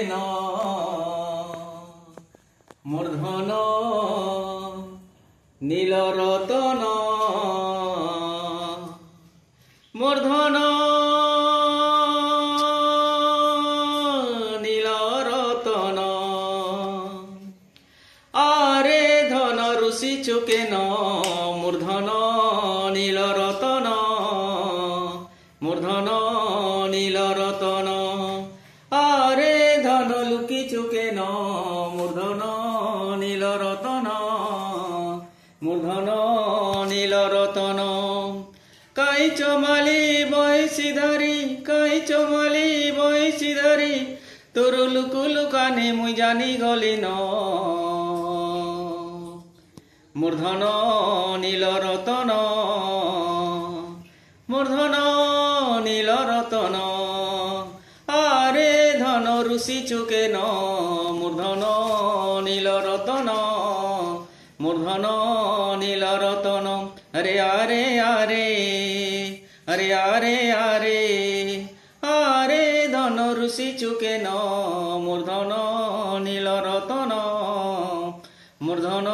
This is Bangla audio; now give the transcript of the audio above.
ন মূর্ধন নীলরতন মূর্ধন নীলরতন আরে ধন ঋষি চুকে ন মূর্ধন নীলরতন মূর্ধন নীলরতন আরে ধন লুকি চুকে ন মূর্ধন নীলরতন মূর্ধন নীলরতন কাই চমালি বৈশিধারি কাই চমালি বৈশিধারি তোর লুকু লুকানে মুই জানি গলি ন মূর্ধন নীলরতন মূর্ধন নীলরতন আরে ধন ঋষি চুকে ন মূর্ধন নীলরতন মূর্ধন নীলরতন আরে আরে আরে আরে আরে আরে আরে ধন ঋষি চুকে ন মূর্ধন নীলরতন মূর্ধন